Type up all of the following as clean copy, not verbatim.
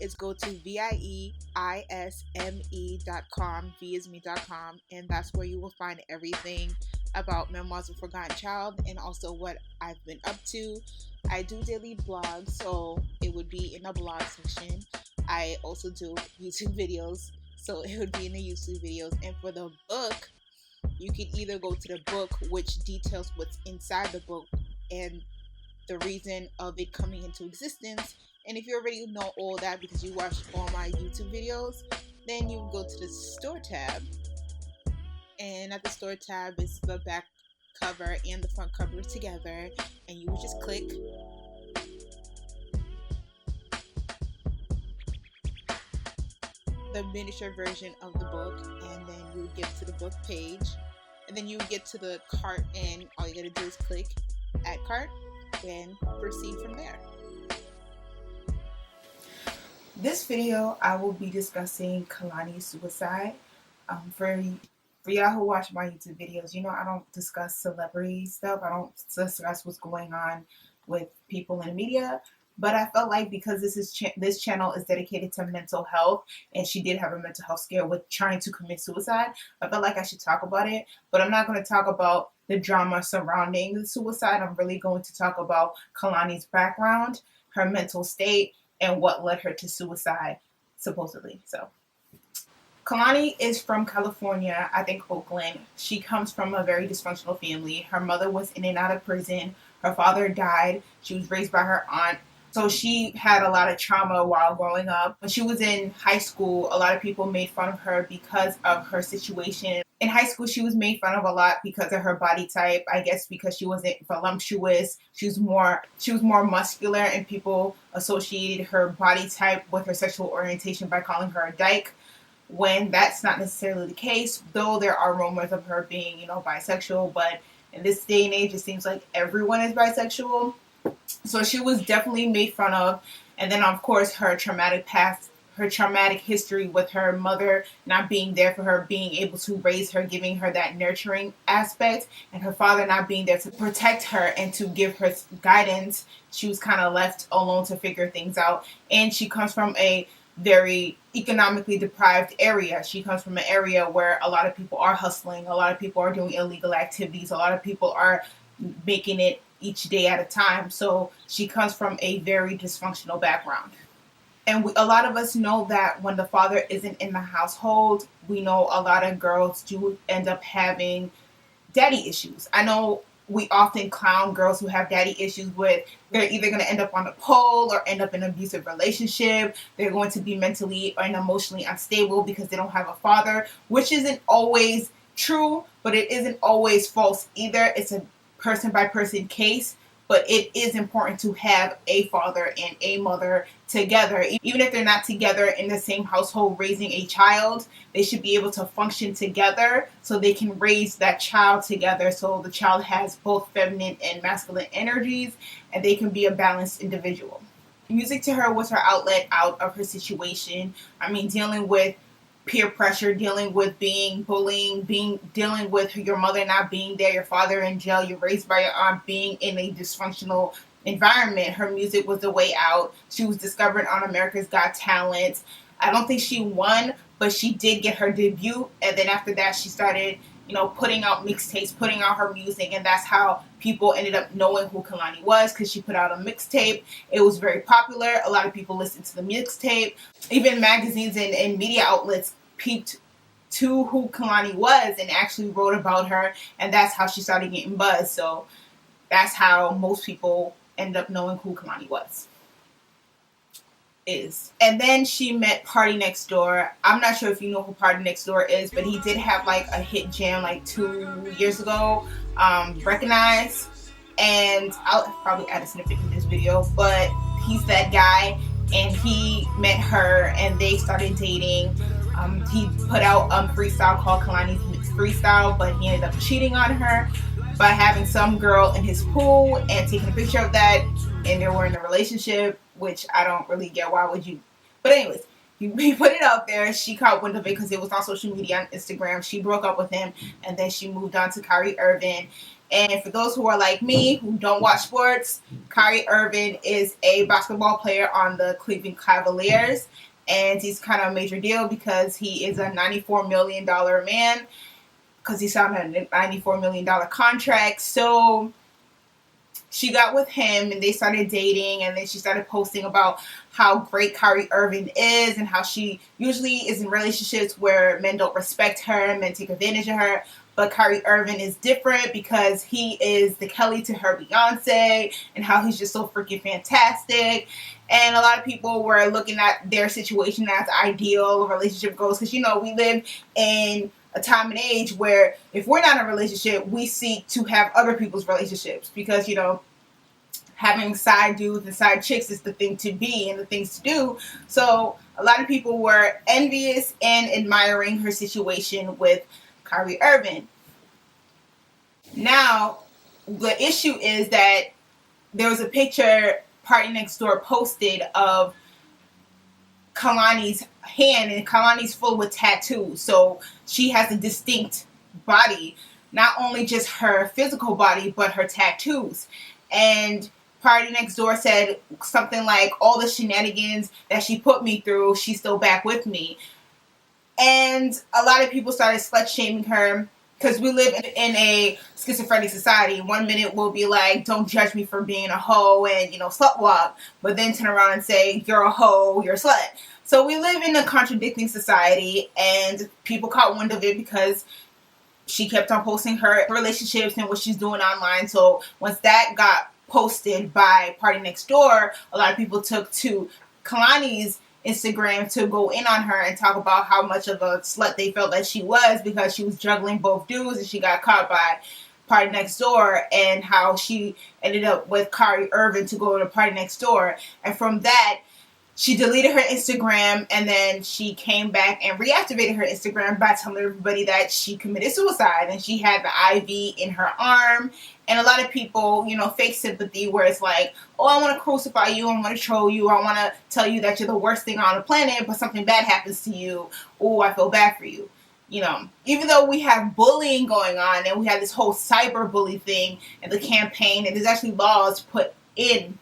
is go to VIEISME.com, vieisme.com, and that's where you will find everything about Memoirs of a Forgotten Child and also what I've been up to. I do daily blogs, so it would be in the blog section. I also do YouTube videos, so it would be in the YouTube videos. And for the book, you can either go to the book, which details what's inside the book and the reason of it coming into existence. And if you already know all that because you watched all my YouTube videos, then you go to the store tab. And at the store tab is the back cover and the front cover together. And you would just click the miniature version of the book, and then you would get to the book page, and then you would get to the cart, and all you gotta do is click add cart and proceed from there. This video I will be discussing Kehlani's suicide. For y'all who watch my YouTube videos, you know I don't discuss celebrity stuff. I don't discuss what's going on with people in the media. But I felt like because this channel is dedicated to mental health, and she did have a mental health scare with trying to commit suicide, I felt like I should talk about it. But I'm not going to talk about the drama surrounding the suicide. I'm really going to talk about Kehlani's background, her mental state, and what led her to suicide, supposedly. So, Kehlani is from California, I think Oakland. She comes from a very dysfunctional family. Her mother was in and out of prison. Her father died. She was raised by her aunt. So she had a lot of trauma while growing up. When she was in high school, a lot of people made fun of her because of her situation. In high school, she was made fun of a lot because of her body type. I guess because she wasn't voluptuous. She was more muscular, and people associated her body type with her sexual orientation by calling her a dyke, when that's not necessarily the case, though there are rumors of her being, bisexual. But in this day and age, it seems like everyone is bisexual. So she was definitely made fun of. And then, of course, her traumatic past, her traumatic history with her mother not being there for her, being able to raise her, giving her that nurturing aspect, and her father not being there to protect her and to give her guidance. She was kind of left alone to figure things out. And she comes from a very economically deprived area. She comes from an area where a lot of people are hustling, a lot of people are doing illegal activities, a lot of people are making it each day at a time. So she comes from a very dysfunctional background. And a lot of us know that when the father isn't in the household, we know a lot of girls do end up having daddy issues. I know we often clown girls who have daddy issues with they're either going to end up on a pole or end up in an abusive relationship. They're going to be mentally and emotionally unstable because they don't have a father, which isn't always true, but it isn't always false either. It's a person by person case, but it is important to have a father and a mother together. Even if they're not together in the same household raising a child, they should be able to function together so they can raise that child together, so the child has both feminine and masculine energies and they can be a balanced individual. Music to her was her outlet out of her situation. I mean, dealing with peer pressure, dealing with being bullying, dealing with your mother not being there, your father in jail, you're raised by your aunt, being in a dysfunctional environment. Her music was the way out. She was discovered on America's Got Talent. I don't think she won, but she did get her debut. And then after that, she started, putting out mixtapes, putting out her music. And that's how people ended up knowing who Kehlani was, because she put out a mixtape. It was very popular. A lot of people listened to the mixtape. Even magazines and media outlets peeped to who Kehlani was and actually wrote about her, and that's how she started getting buzz. So that's how most people end up knowing who Kehlani is. And then she met Party Next Door. I'm not sure if you know who Party Next Door is, but he did have like a hit jam like 2 years ago, Recognize, and I'll probably add a snippet in this video, but he's that guy, and he met her and they started dating. He put out a freestyle called Kehlani's Mixed Freestyle, but he ended up cheating on her by having some girl in his pool and taking a picture of that, and they were in a relationship, which I don't really get. Why would you? But anyways, he put it out there. She caught wind of it because it was on social media, on Instagram. She broke up with him, and then she moved on to Kyrie Irving. And for those who are like me, who don't watch sports, Kyrie Irving is a basketball player on the Cleveland Cavaliers. And he's kind of a major deal because he is a $94 million man, because he signed a $94 million contract. So she got with him and they started dating, and then she started posting about how great Kyrie Irving is and how she usually is in relationships where men don't respect her, men take advantage of her. But Kyrie Irving is different because he is the Kelly to her Beyonce, and how he's just so freaking fantastic. And a lot of people were looking at their situation as ideal relationship goals, because, you know, we live in a time and age where if we're not in a relationship, we seek to have other people's relationships, because, you know, having side dudes and side chicks is the thing to be and the things to do. So a lot of people were envious and admiring her situation with Kyrie Irving. Now, the issue is that there was a picture Party Next Door posted of Kehlani's hand, and Kehlani's full with tattoos. So she has a distinct body, not only just her physical body, but her tattoos. And Party Next Door said something like, all the shenanigans that she put me through, she's still back with me. And a lot of people started slut shaming her, because we live in a schizophrenic society. 1 minute we'll be like, don't judge me for being a hoe and, you know, slut walk, but then turn around and say, you're a hoe, you're a slut. So we live in a contradicting society, and people caught wind of it because she kept on posting her relationships and what she's doing online. So once that got posted by Party Next Door, a lot of people took to Kehlani's Instagram to go in on her and talk about how much of a slut they felt that she was, because she was juggling both dudes and she got caught by Party Next Door, and how she ended up with Kyrie Irving to go to Party Next Door. And from that, she deleted her Instagram, and then she came back and reactivated her Instagram by telling everybody that she committed suicide, and she had the IV in her arm. And a lot of people, you know, fake sympathy, where it's like, oh, I want to crucify you, I want to troll you, I want to tell you that you're the worst thing on the planet, but something bad happens to you. Oh, I feel bad for you. You know, even though we have bullying going on, and we have this whole cyber bully thing and the campaign, and there's actually laws put in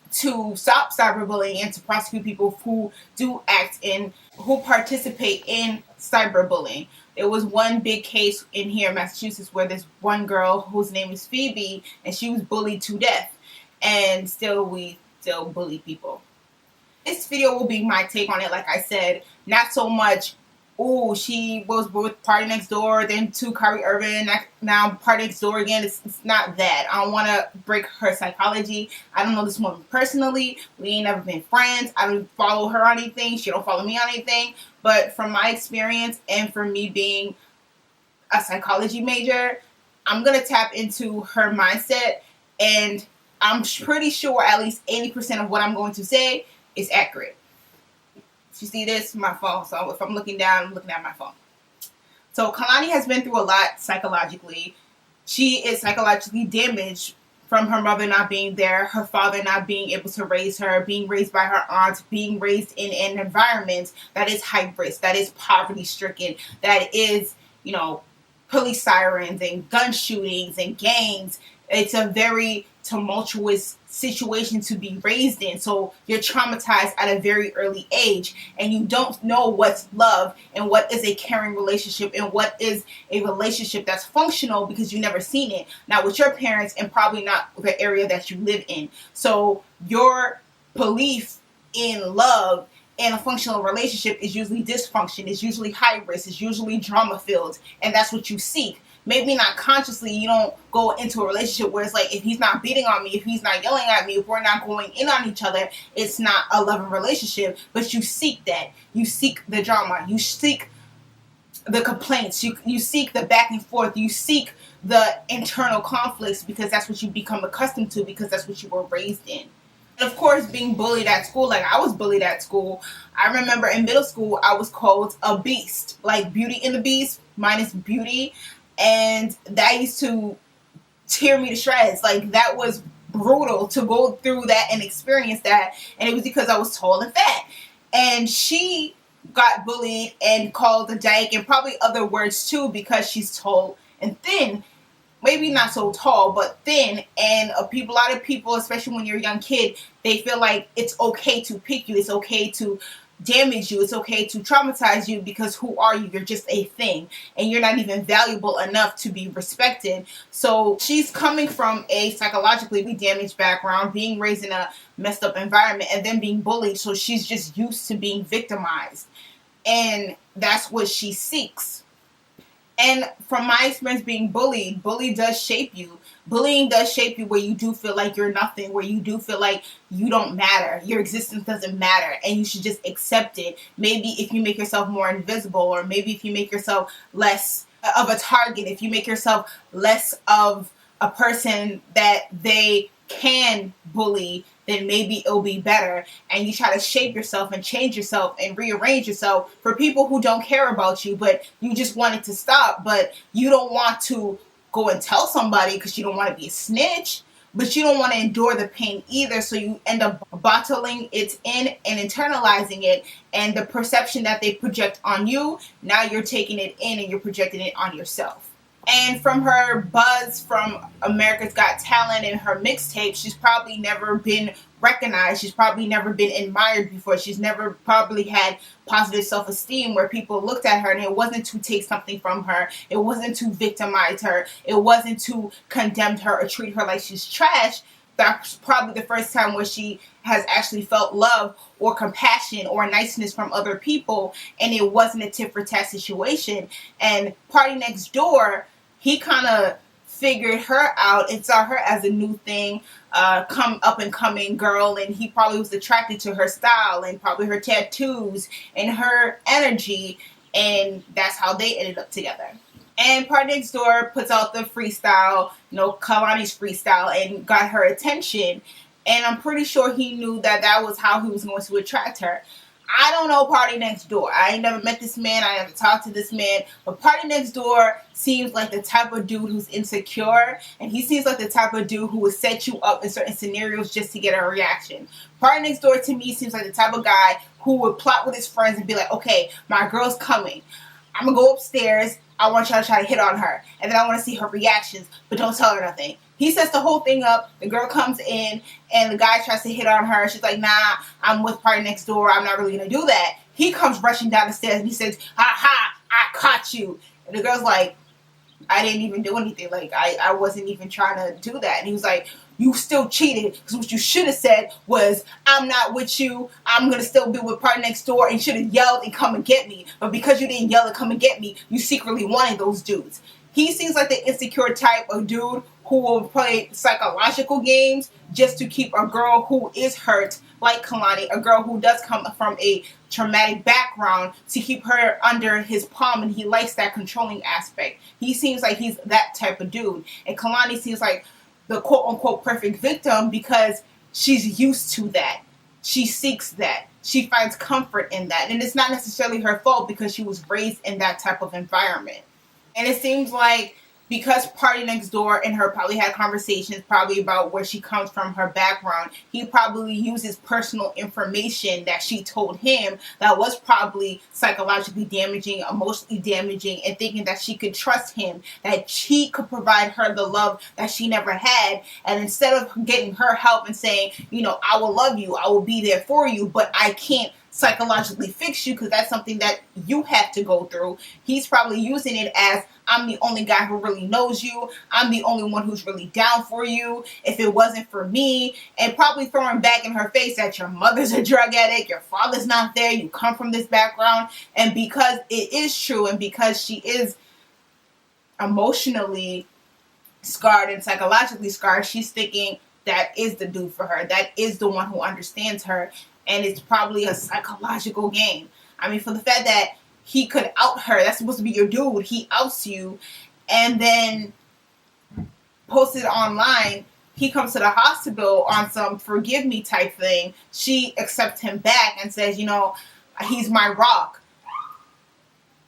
to stop cyberbullying and to prosecute people who do who participate in cyberbullying. There was one big case in here in Massachusetts where there's one girl whose name is Phoebe, and she was bullied to death, and we still bully people. This video will be my take on it. Like I said, not so much, oh, she was with Party Next Door, then to Kyrie Irving, now Party Next Door again. It's not that. I don't want to break her psychology. I don't know this woman personally. We ain't never been friends. I don't follow her on anything. She don't follow me on anything. But from my experience, and from me being a psychology major, I'm going to tap into her mindset, and I'm pretty sure at least 80% of what I'm going to say is accurate. You see this? My phone. So if I'm looking down, I'm looking at my phone. So Kehlani has been through a lot psychologically. She is psychologically damaged from her mother not being there, her father not being able to raise her, being raised by her aunt, being raised in an environment that is high risk, that is poverty stricken, that is, you know, police sirens and gun shootings and gangs. It's a very tumultuous situation to be raised in. So you're traumatized at a very early age, and you don't know what's love and what is a caring relationship and what is a relationship that's functional, because you've never seen it, not with your parents and probably not the area that you live in. So your belief in love and a functional relationship is usually dysfunction, is usually high risk, is usually drama filled, and that's what you seek. Maybe not consciously, you don't go into a relationship where it's like, if he's not beating on me, if he's not yelling at me, if we're not going in on each other, it's not a loving relationship. But you seek that. You seek the drama. You seek the complaints. You seek the back and forth. You seek the internal conflicts, because that's what you become accustomed to, because that's what you were raised in. And of course, being bullied at school, like I was bullied at school. I remember in middle school, I was called a beast, like Beauty and the Beast minus beauty. And that used to tear me to shreds. Like, that was brutal to go through that and experience that. And it was because I was tall and fat. And she got bullied and called a dyke and probably other words too, because she's tall and thin. maybe not so tall, but thin, and a lot of people, especially when you're a young kid, they feel like it's okay to pick you, it's okay to damage you, it's okay to traumatize you, because who are you? You're just a thing, and you're not even valuable enough to be respected. So she's coming from a psychologically damaged background, being raised in a messed up environment, and then being bullied, so she's just used to being victimized, and that's what she seeks. And from my experience being bullied, bully does shape you. Bullying does shape you, where you do feel like you're nothing, where you do feel like you don't matter. Your existence doesn't matter, and you should just accept it. Maybe if you make yourself more invisible, or maybe if you make yourself less of a target, if you make yourself less of a person that they can bully, then maybe it'll be better. And you try to shape yourself and change yourself and rearrange yourself for people who don't care about you, but you just want it to stop. But you don't want to go and tell somebody because you don't want to be a snitch, but you don't want to endure the pain either. So you end up bottling it in and internalizing it, and the perception that they project on you, now you're taking it in and you're projecting it on yourself. And from her buzz from America's Got Talent and her mixtape, she's probably never been recognized. She's probably never been admired before. She's never probably had positive self-esteem, where people looked at her and it wasn't to take something from her. It wasn't to victimize her. It wasn't to condemn her or treat her like she's trash. That's probably the first time where she has actually felt love or compassion or niceness from other people, and it wasn't a tit for tat situation. And Party Next Door, he kind of figured her out and saw her as a new thing, come up and coming girl, and he probably was attracted to her style and probably her tattoos and her energy, and that's how they ended up together. And Party Next Door puts out the freestyle, Kehlani's freestyle, and got her attention. And I'm pretty sure he knew that that was how he was going to attract her. I don't know Party Next Door. I ain't never met this man. I never talked to this man. But Party Next Door seems like the type of dude who's insecure. And he seems like the type of dude who would set you up in certain scenarios just to get a reaction. Party Next Door to me seems like the type of guy who would plot with his friends and be like, okay, my girl's coming. I'm going to go upstairs. I want y'all to try to hit on her. And then I want to see her reactions. But don't tell her nothing. He sets the whole thing up. The girl comes in, and the guy tries to hit on her. She's like, nah, I'm with Party Next Door. I'm not really going to do that. He comes rushing down the stairs, and he says, ha ha, I caught you. And the girl's like, I didn't even do anything. Like, I wasn't even trying to do that. And he was like, you still cheated, because what you should have said was, I'm not with you. I'm going to still be with Party Next Door, and you should have yelled and come and get me. But because you didn't yell and come and get me, you secretly wanted those dudes. He seems like the insecure type of dude who will play psychological games just to keep a girl who is hurt, like Kehlani, a girl who does come from a traumatic background, to keep her under his palm, and he likes that controlling aspect. He seems like he's that type of dude. And Kehlani seems like the quote-unquote perfect victim because she's used to that. She seeks that. She finds comfort in that. And it's not necessarily her fault because she was raised in that type of environment. And it seems like because Party Next Door and her probably had conversations probably about where she comes from, her background, he probably uses personal information that she told him that was probably psychologically damaging, emotionally damaging, and thinking that she could trust him, that he could provide her the love that she never had. And instead of getting her help and saying, I will love you, I will be there for you, but I can't psychologically fix you because that's something that you have to go through. He's probably using it as, I'm the only guy who really knows you. I'm the only one who's really down for you. If it wasn't for me, and probably throwing back in her face that your mother's a drug addict, your father's not there, you come from this background. And because it is true, and because she is emotionally scarred and psychologically scarred, she's thinking that is the dude for her. That is the one who understands her. And it's probably a psychological game. I mean, for the fact that he could out her, that's supposed to be your dude. He outs you, and then posted online. He comes to the hospital on some forgive me type thing. She accepts him back and says, he's my rock.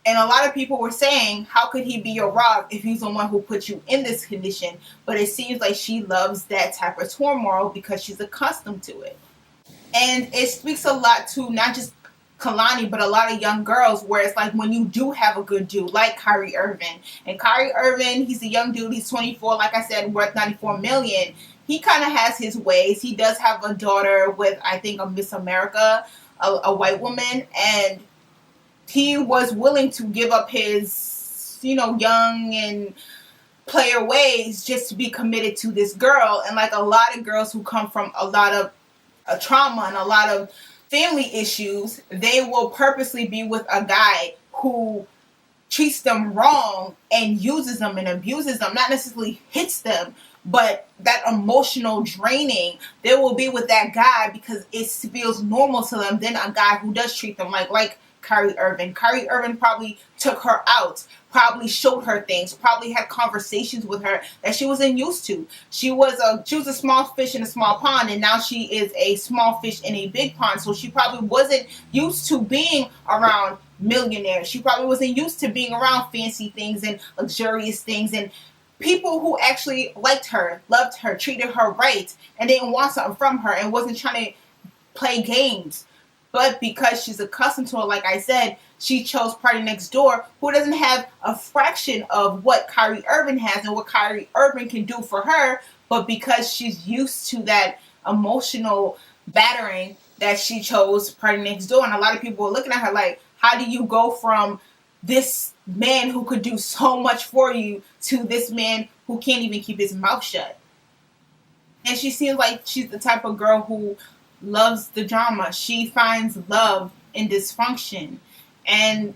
And a lot of people were saying, how could he be your rock if he's the one who put you in this condition? But it seems like she loves that type of turmoil because she's accustomed to it. And it speaks a lot to not just Kehlani, but a lot of young girls, where it's like when you do have a good dude like Kyrie Irving. And Kyrie Irving, he's a young dude, he's 24, like I said, worth $94 million. He kind of has his ways. He does have a daughter with, I think, a Miss America, a white woman, and he was willing to give up his, young and player ways just to be committed to this girl. And like a lot of girls who come from a lot of trauma and a lot of family issues, they will purposely be with a guy who treats them wrong and uses them and abuses them, not necessarily hits them, but that emotional draining. They will be with that guy because it feels normal to them than a guy who does treat them like Kyrie Irving. Kyrie Irving probably took her out, probably showed her things, probably had conversations with her that she wasn't used to. She was a small fish in a small pond, and now she is a small fish in a big pond. So she probably wasn't used to being around millionaires. She probably wasn't used to being around fancy things and luxurious things and people who actually liked her, loved her, treated her right, and didn't want something from her and wasn't trying to play games. But because she's accustomed to it, like I said, she chose Party Next Door, who doesn't have a fraction of what Kyrie Irving has and what Kyrie Irving can do for her. But because she's used to that emotional battering, that she chose Party Next Door. And a lot of people were looking at her like, how do you go from this man who could do so much for you to this man who can't even keep his mouth shut? And she seems like she's the type of girl who loves the drama. She finds love in dysfunction. And,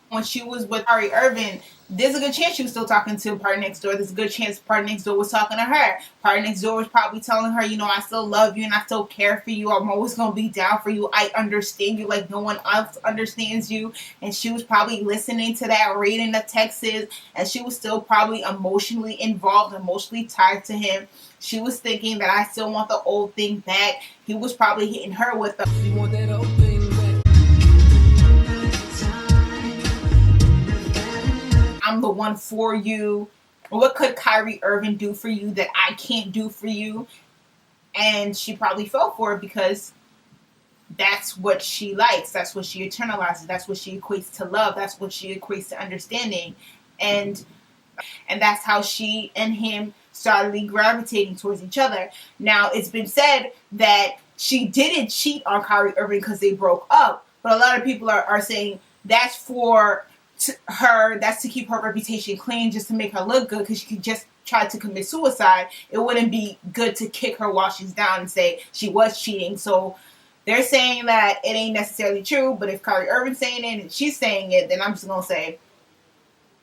when she was with Kyrie Irving, there's a good chance she was still talking to Party Next Door. There's a good chance Party Next Door was talking to her. Party Next Door was probably telling her, I still love you and I still care for you. I'm always going to be down for you. I understand you like no one else understands you. And she was probably listening to that, reading the texts, and she was still probably emotionally involved, emotionally tied to him. She was thinking that I still want the old thing back. He was probably hitting her with the, you want that old thing back. I'm the one for you. What could Kyrie Irving do for you that I can't do for you? And she probably fell for it because that's what she likes. That's what she internalizes. That's what she equates to love. That's what she equates to understanding. And that's how she and him started gravitating towards each other. Now, it's been said that she didn't cheat on Kyrie Irving because they broke up. But a lot of people are saying that's for her, that's to keep her reputation clean, just to make her look good, because she could just try to commit suicide. It wouldn't be good to kick her while she's down and say she was cheating. So they're saying that it ain't necessarily true, but if Kyrie Irving's saying it and she's saying it, then I'm just going to say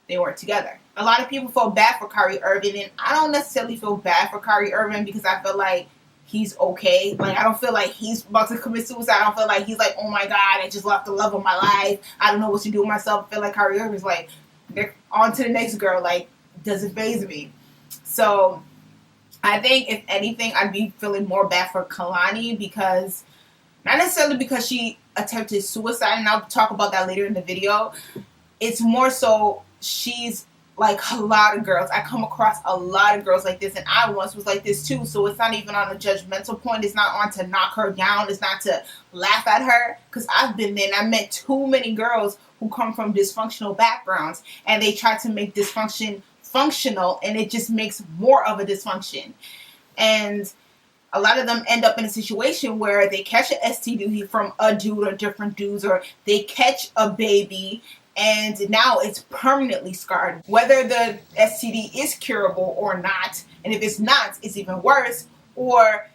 they weren't together. A lot of people feel bad for Kyrie Irving, and I don't necessarily feel bad for Kyrie Irving because I feel like he's okay. Like, I don't feel like he's about to commit suicide. I don't feel like he's like, oh my God, I just lost the love of my life. I don't know what to do with myself. I feel like Kyrie Irving's like, they're on to the next girl. Like, doesn't faze me. So I think if anything, I'd be feeling more bad for Kehlani, because not necessarily because she attempted suicide, and I'll talk about that later in the video. It's more so she's like a lot of girls. I come across a lot of girls like this, and I once was like this too. So it's not even on a judgmental point. It's not on to knock her down. It's not to laugh at her, because I've been there and I met too many girls who come from dysfunctional backgrounds, and they try to make dysfunction functional, and it just makes more of a dysfunction. And a lot of them end up in a situation where they catch an STD from a dude or different dudes, or they catch a baby and now it's permanently scarred. Whether the STD is curable or not, and if it's not, it's even worse, or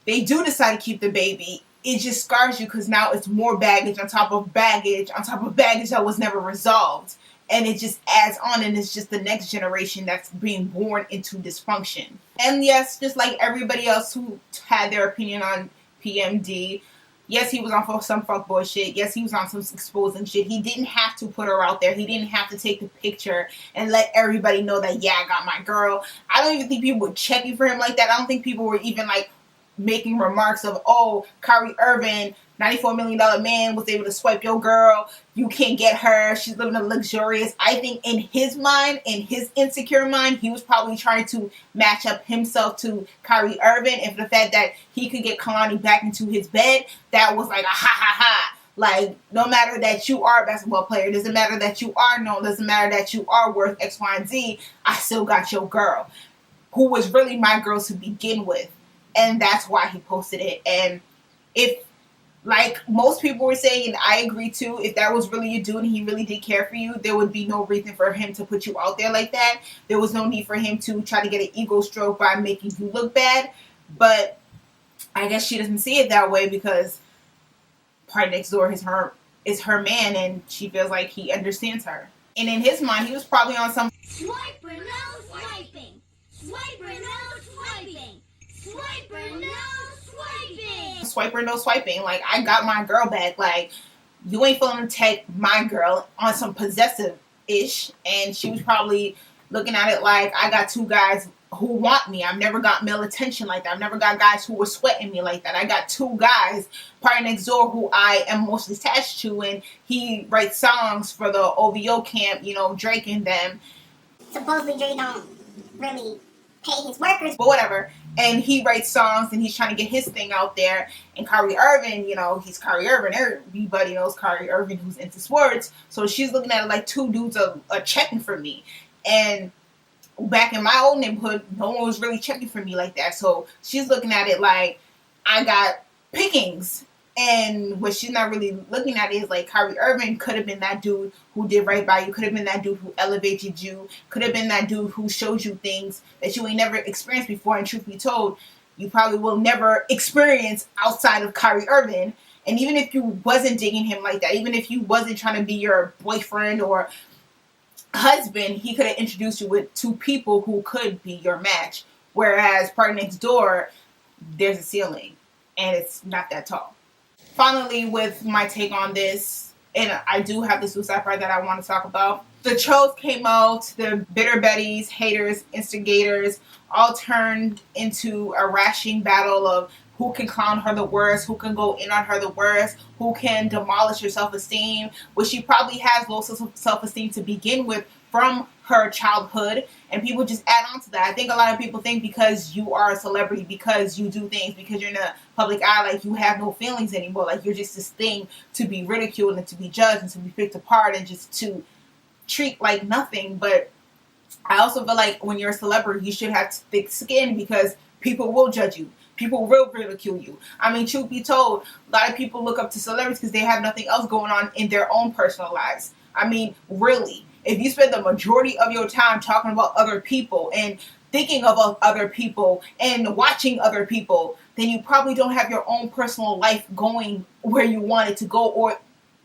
they do decide to keep the baby, it just scars you because now it's more baggage on top of baggage on top of baggage that was never resolved. And it just adds on, and it's just the next generation that's being born into dysfunction. And yes, just like everybody else who had their opinion on PMD, yes, he was on some fuckboy shit. Yes, he was on some exposing shit. He didn't have to put her out there. He didn't have to take the picture and let everybody know that, yeah, I got my girl. I don't even think people were checking for him like that. I don't think people were even like making remarks of, oh, Kyrie Irving, $94 million man, was able to swipe your girl. You can't get her. She's living a luxurious. I think in his mind, in his insecure mind, he was probably trying to match up himself to Kyrie Irving. And for the fact that he could get Kehlani back into his bed, that was like a ha ha ha. Like, no matter that you are a basketball player, doesn't matter that you are known, doesn't matter that you are worth X, Y, and Z, I still got your girl, who was really my girl to begin with. And that's why he posted it. And if, like most people were saying, and I agree too, if that was really your dude and he really did care for you, there would be no reason for him to put you out there like that. There was no need for him to try to get an ego stroke by making you look bad. But I guess she doesn't see it that way, because Party Next Door is her man, and she feels like he understands her. And in his mind, he was probably on some swiper, no swiping, swiper, no swiping, swiper, no swiping, swiper, no swiping. Like, I got my girl back. Like, you ain't feeling to take my girl on some possessive ish. And she was probably looking at it like, I got two guys who want me. I've never got male attention like that. I've never got guys who were sweating me like that. I got two guys, Party Next Door, who I am mostly attached to, and he writes songs for the OVO camp, you know, Drake and them. Supposedly Drake don't really pay his workers, but whatever. And he writes songs and he's trying to get his thing out there. And Kyrie Irving, you know, he's Kyrie Irving. Everybody knows Kyrie Irving, who's into sports. So she's looking at it like, two dudes are checking for me. And back in my old neighborhood, no one was really checking for me like that. So she's looking at it like, I got pickings. And what she's not really looking at is like, Kyrie Irving could have been that dude who did right by you, could have been that dude who elevated you, could have been that dude who showed you things that you ain't never experienced before. And truth be told, you probably will never experience outside of Kyrie Irving. And even if you wasn't digging him like that, even if you wasn't trying to be your boyfriend or husband, he could have introduced you with two people who could be your match. Whereas Party Next Door, there's a ceiling and it's not that tall. Finally, with my take on this, and I do have the suicide part that I want to talk about. The trolls came out, the bitter betties, haters, instigators, all turned into a rashing battle of who can clown her the worst, who can go in on her the worst, who can demolish her self-esteem, which she probably has low self-esteem to begin with from her childhood, and people just add on to that. I think a lot of people think because you are a celebrity, because you do things, because you're in the public eye, like you have no feelings anymore, like you're just this thing to be ridiculed and to be judged and to be picked apart and just to treat like nothing. But I also feel like when you're a celebrity, you should have thick skin, because people will judge you. People will ridicule you. I mean, truth be told, a lot of people look up to celebrities because they have nothing else going on in their own personal lives. I mean, really. If you spend the majority of your time talking about other people and thinking of other people and watching other people, then you probably don't have your own personal life going where you want it to go, or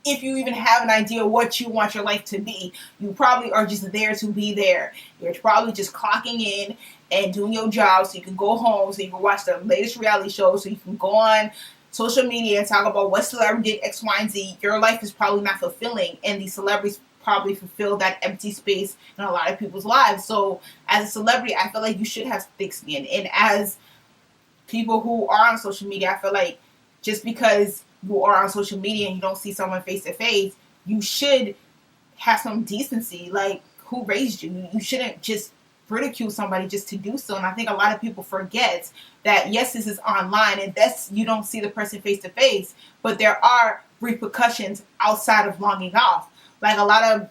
if you even have an idea what you want your life to be. You probably are just there to be there. You're probably just clocking in and doing your job so you can go home, so you can watch the latest reality shows, so you can go on social media and talk about what celebrity did X, Y, and Z. Your life is probably not fulfilling, and these celebrities probably fulfill that empty space in a lot of people's lives. So as a celebrity, I feel like you should have thick skin. And as people who are on social media, I feel like just because you are on social media and you don't see someone face to face, you should have some decency. Like, who raised you? You shouldn't just ridicule somebody just to do so. And I think a lot of people forget that, yes, this is online and that's, you don't see the person face to face, but there are repercussions outside of logging off. Like, a lot of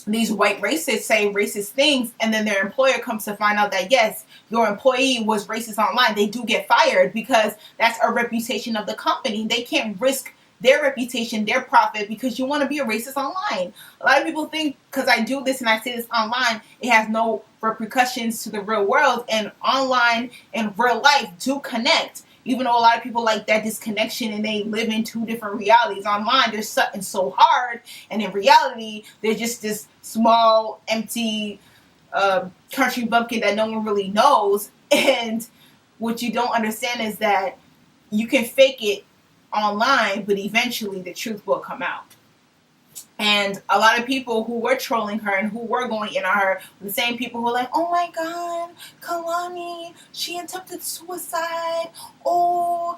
these white racists say racist things, and then their employer comes to find out that, yes, your employee was racist online. They do get fired because that's a reputation of the company. They can't risk their reputation, their profit, because you want to be a racist online. A lot of people think because I do this and I say this online, it has no repercussions to the real world, and online and real life do connect. Even though a lot of people like that disconnection and they live in two different realities. Online, they're something so hard, and in reality, they're just this small, empty country bumpkin that no one really knows. And what you don't understand is that you can fake it online, but eventually the truth will come out. And a lot of people who were trolling her and who were going in on her were the same people who were like, oh my God, Kehlani, she attempted suicide. Oh,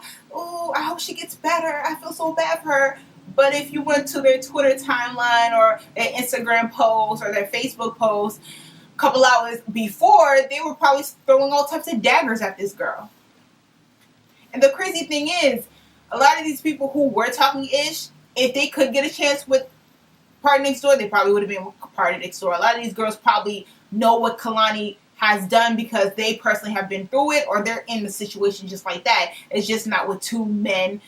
I hope she gets better. I feel so bad for her. But if you went to their Twitter timeline or their Instagram post or their Facebook post a couple hours before, they were probably throwing all types of daggers at this girl. And the crazy thing is, a lot of these people who were talking ish, if they could get a chance with Party Next Door, they probably would have been Party Next Door. A lot of these girls probably know what Kehlani has done because they personally have been through it, or they're in the situation just like that. It's just not with two men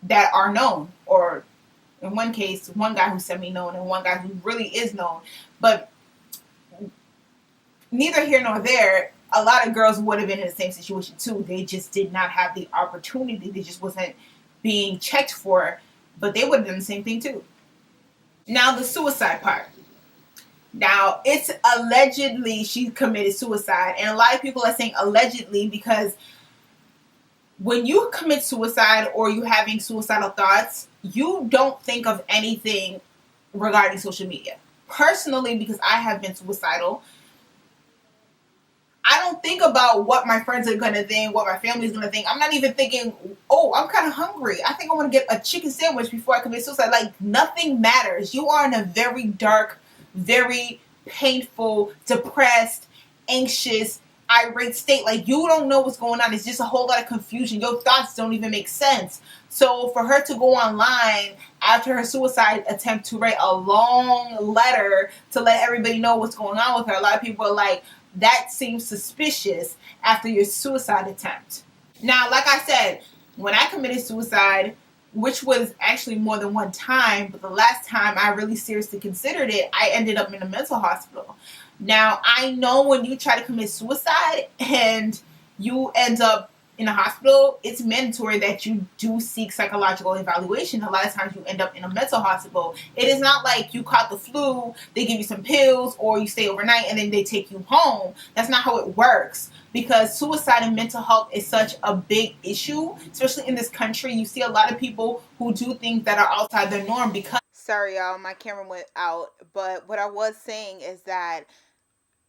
that are known, or in one case, one guy who's semi-known and one guy who really is known. But neither here nor there, a lot of girls would have been in the same situation too. They just did not have the opportunity. They just wasn't being checked for, but they would have done the same thing too. Now the suicide part. Now it's allegedly she committed suicide, and a lot of people are saying allegedly because when you commit suicide or you having suicidal thoughts, you don't think of anything regarding social media. Personally, because I have been suicidal, I don't think about what my friends are going to think, what my family is going to think. I'm not even thinking, oh, I'm kind of hungry. I think I want to get a chicken sandwich before I commit suicide. Like, nothing matters. You are in a very dark, very painful, depressed, anxious, irate state. Like, you don't know what's going on. It's just a whole lot of confusion. Your thoughts don't even make sense. So for her to go online after her suicide attempt to write a long letter to let everybody know what's going on with her, a lot of people are like, that seems suspicious after your suicide attempt. Now, like I said, when I committed suicide, which was actually more than one time, but the last time I really seriously considered it, I ended up in a mental hospital. Now, I know when you try to commit suicide and you end up in a hospital, it's mandatory that you do seek psychological evaluation. A lot of times you end up in a mental hospital. It is not like you caught the flu, they give you some pills, or you stay overnight and then they take you home. That's not how it works, because suicide and mental health is such a big issue, especially in this country. You see a lot of people who do things that are outside their norm because... Sorry, y'all, my camera went out. But what I was saying is that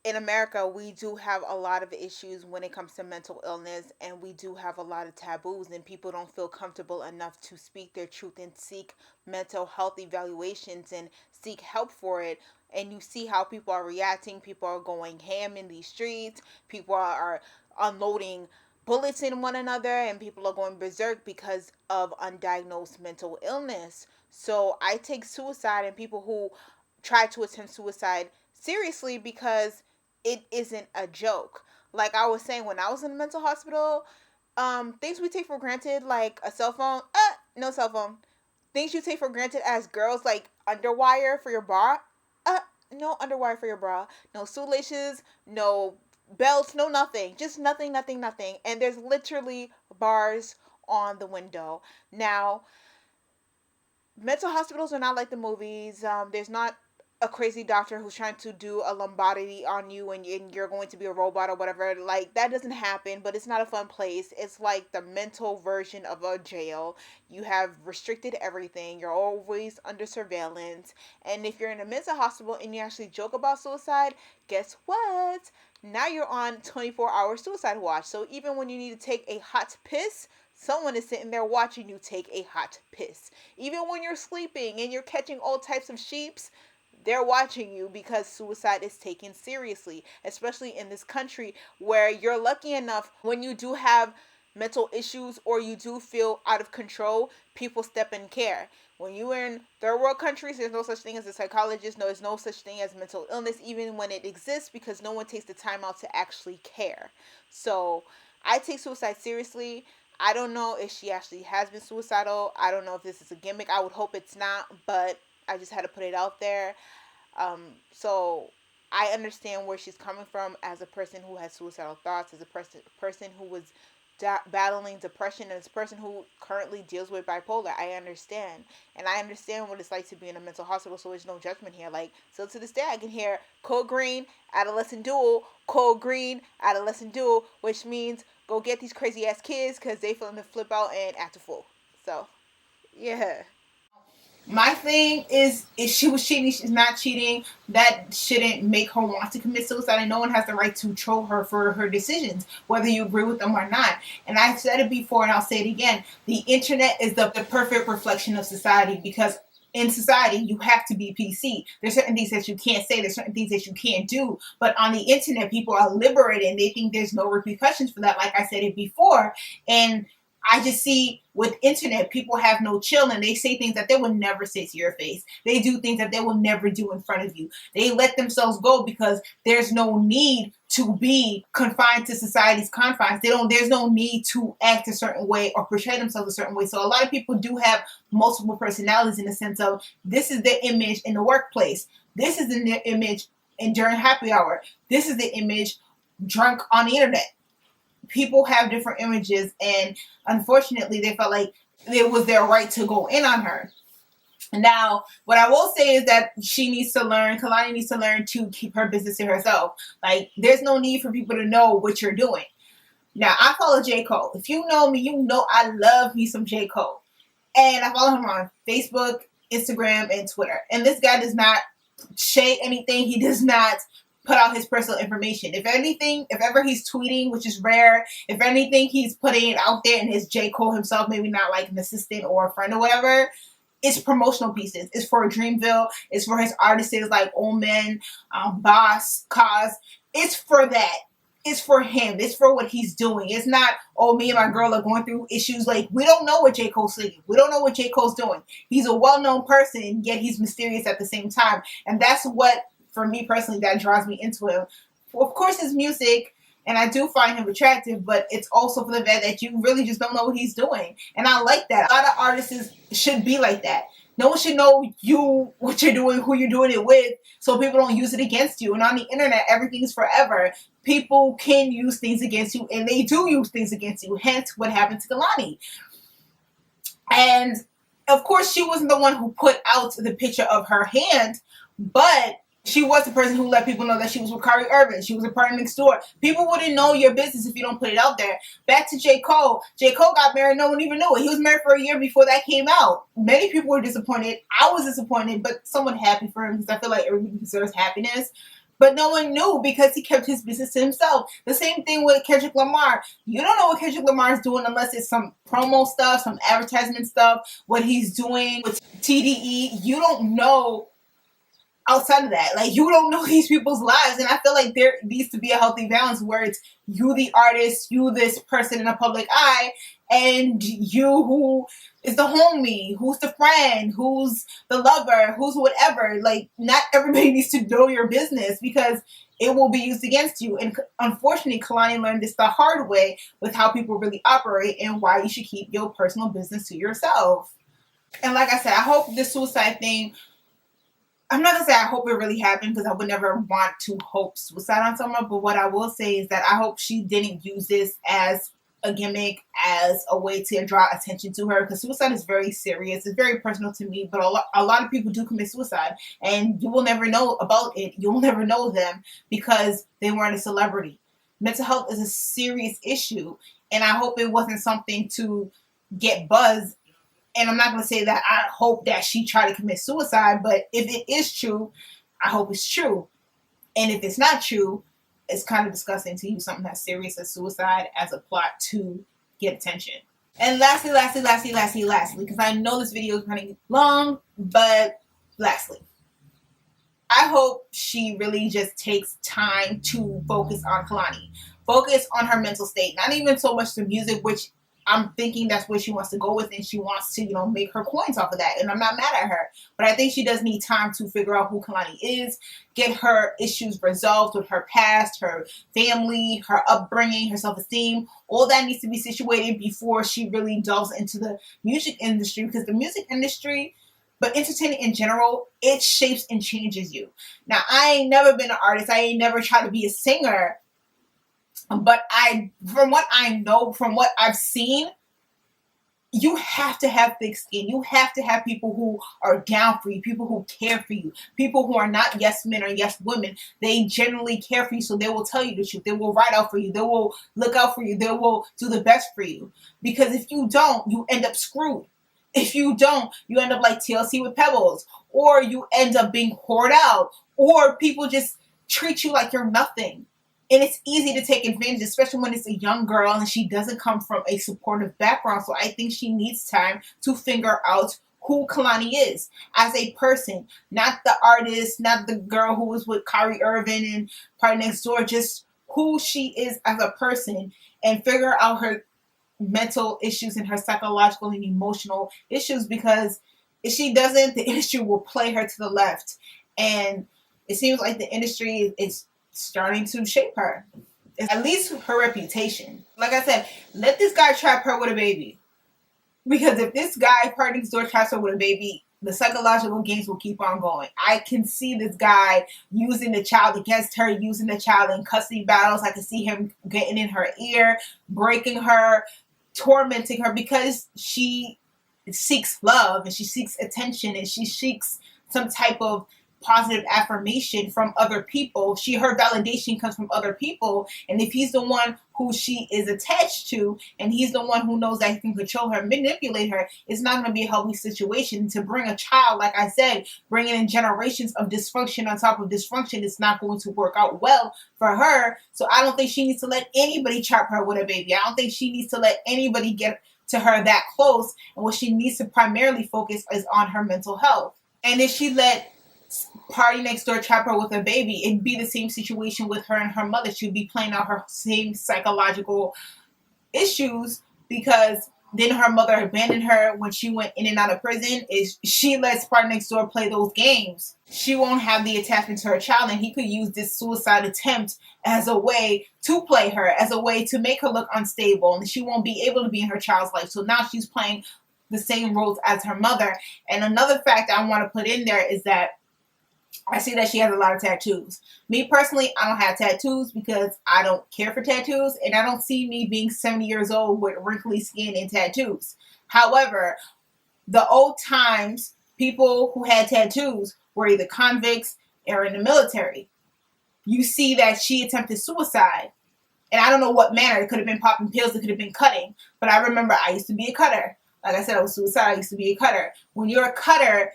in America, we do have a lot of issues when it comes to mental illness, and we do have a lot of taboos, and people don't feel comfortable enough to speak their truth and seek mental health evaluations and seek help for it. And you see how people are reacting. People are going ham in these streets. People are unloading bullets in one another, and people are going berserk because of undiagnosed mental illness. So I take suicide and people who try to attempt suicide seriously, because it isn't a joke. Like I was saying, when I was in the mental hospital, things we take for granted, like a cell phone, no cell phone. Things you take for granted as girls, like underwire for your bra, no underwire for your bra, no shoelaces, no belts, no nothing, just nothing, nothing, nothing. And there's literally bars on the window. Now, mental hospitals are not like the movies. There's not a crazy doctor who's trying to do a lobotomy on you and you're going to be a robot or whatever. Like, that doesn't happen, but it's not a fun place. It's like the mental version of a jail. You have restricted everything. You're always under surveillance. And if you're in a mental hospital and you actually joke about suicide, guess what? Now you're on 24-hour suicide watch. So even when you need to take a hot piss, someone is sitting there watching you take a hot piss. Even when you're sleeping and you're catching all types of sheeps, they're watching you, because suicide is taken seriously, especially in this country where you're lucky enough when you do have mental issues or you do feel out of control, people step in care. When you're in third world countries, there's no such thing as a psychologist. No, there's no such thing as mental illness, even when it exists, because no one takes the time out to actually care. So I take suicide seriously. I don't know if she actually has been suicidal. I don't know if this is a gimmick. I would hope it's not, but I just had to put it out there. So I understand where she's coming from as a person who has suicidal thoughts, as a person who was battling depression, and as a person who currently deals with bipolar. I understand. And I understand what it's like to be in a mental hospital, so there's no judgment here. Like, so to this day, I can hear code green, adolescent duel, code green, adolescent duel, which means go get these crazy ass kids because they feeling to flip out and act a fool. So, yeah. My thing is, if she was cheating, she's not cheating. That shouldn't make her want to commit suicide, and no one has the right to troll her for her decisions, whether you agree with them or not. And I've said it before, and I'll say it again. The internet is the perfect reflection of society, because in society, you have to be PC. There's certain things that you can't say. There's certain things that you can't do. But on the internet, people are liberated, and they think there's no repercussions for that. Like I said it before. And I just see with internet, people have no chill and they say things that they would never say to your face. They do things that they will never do in front of you. They let themselves go because there's no need to be confined to society's confines. There's no need to act a certain way or portray themselves a certain way. So a lot of people do have multiple personalities in the sense of this is their image in the workplace. This is their image during happy hour. This is the image drunk on the internet. People have different images, and unfortunately they felt like it was their right to go in on her. Now, what I will say is that Kehlani needs to learn to keep her business to herself. Like, there's no need for people to know what you're doing. Now, I follow J. Cole. If you know me, you know I love me some J. Cole. And I follow him on Facebook, Instagram, and Twitter. And this guy does not shade anything. He does not put out his personal information. If anything, if ever he's tweeting, which is rare, if anything he's putting it out there and his J. Cole himself, maybe not like an assistant or a friend or whatever, it's promotional pieces. It's for Dreamville. It's for his artists like Omen, Boss, Cause. It's for that. It's for him. It's for what he's doing. It's not, oh, me and my girl are going through issues. Like, we don't know what J. Cole's singing. We don't know what J. Cole's doing. He's a well-known person, yet he's mysterious at the same time. And that's what, for me personally, that draws me into him. Of course, his music, and I do find him attractive, but it's also for the fact that you really just don't know what he's doing. And I like that. A lot of artists should be like that. No one should know what you're doing, who you're doing it with, so people don't use it against you. And on the internet, everything is forever. People can use things against you, and they do use things against you. Hence, what happened to Kehlani. And, of course, she wasn't the one who put out the picture of her hand, but she was the person who let people know that she was with Kyrie Irving. She was a partner next door. People wouldn't know your business if you don't put it out there. Back to J. Cole. J. Cole got married. No one even knew it. He was married for a year before that came out. Many people were disappointed. I was disappointed, but somewhat happy for him because I feel like everybody deserves happiness. But no one knew because he kept his business to himself. The same thing with Kendrick Lamar. You don't know what Kendrick Lamar is doing unless it's some promo stuff, some advertisement stuff, what he's doing with TDE. You don't know outside of that. Like, you don't know these people's lives. And I feel like there needs to be a healthy balance where it's you, the artist, you, this person in the public eye, and you who is the homie, who's the friend, who's the lover, who's whatever. Like, not everybody needs to know your business because it will be used against you. And unfortunately, Kehlani learned this the hard way with how people really operate and why you should keep your personal business to yourself. And like I said, I hope this suicide thing, I'm not going to say I hope it really happened because I would never want to hope suicide on someone, but what I will say is that I hope she didn't use this as a gimmick, as a way to draw attention to her, because suicide is very serious. It's very personal to me, but a lot of people do commit suicide, and you will never know about it. You'll never know them because they weren't a celebrity. Mental health is a serious issue, and I hope it wasn't something to get buzz. And I'm not going to say that I hope that she tried to commit suicide, but if it is true, I hope it's true. And if it's not true, it's kind of disgusting to use something as serious as suicide as a plot to get attention. And lastly, because I know this video is running long, but lastly, I hope she really just takes time to focus on Kehlani. Focus on her mental state. Not even so much the music, which I'm thinking that's where she wants to go with, and she wants to, make her coins off of that. And I'm not mad at her. But I think she does need time to figure out who Kehlani is, get her issues resolved with her past, her family, her upbringing, her self-esteem. All that needs to be situated before she really delves into the music industry, because the music industry, but entertainment in general, it shapes and changes you. Now, I ain't never been an artist. I ain't never tried to be a singer. But from what I know, from what I've seen, you have to have thick skin. You have to have people who are down for you, people who care for you, people who are not yes men or yes women. They generally care for you, so they will tell you the truth. They will ride out for you. They will look out for you. They will do the best for you. Because if you don't, you end up screwed. If you don't, you end up like TLC with Pebbles, or you end up being whored out, or people just treat you like you're nothing. And it's easy to take advantage, especially when it's a young girl and she doesn't come from a supportive background. So I think she needs time to figure out who Kehlani is as a person, not the artist, not the girl who was with Kyrie Irving and Party Next Door, just who she is as a person, and figure out her mental issues and her psychological and emotional issues, because if she doesn't, the industry will play her to the left. And it seems like the industry is starting to shape her, at least her reputation. Like I said, let this guy trap her with a baby. Because if this guy, party next door, traps her with a baby, the psychological games will keep on going. I can see this guy using the child against her, using the child in custody battles. I can see him getting in her ear, breaking her, tormenting her, because she seeks love and she seeks attention and she seeks some type of positive affirmation from other people. Her validation comes from other people, and if he's the one who she is attached to, and he's the one who knows that he can control her, manipulate her, it's not going to be a healthy situation. To bring a child, like I said, bringing in generations of dysfunction on top of dysfunction, is not going to work out well for her. So I don't think she needs to let anybody trap her with a baby. I don't think she needs to let anybody get to her that close. And what she needs to primarily focus is on her mental health. And if she let party next door trap her with a baby, it'd be the same situation with her and her mother. She'd be playing out her same psychological issues, because then her mother abandoned her when she went in and out of prison. Is she lets party next door play those games, she won't have the attachment to her child, and he could use this suicide attempt as a way to play her, as a way to make her look unstable, and she won't be able to be in her child's life. So now she's playing the same roles as her mother. And another fact I want to put in there is that I see that she has a lot of tattoos. Me personally, I don't have tattoos because I don't care for tattoos, and I don't see me being 70 years old with wrinkly skin and tattoos. However, the old times, people who had tattoos were either convicts or in the military. You see that she attempted suicide. And I don't know what manner. It could have been popping pills, it could have been cutting. But I remember I used to be a cutter. Like I said, I was suicidal. I used to be a cutter. When you're a cutter,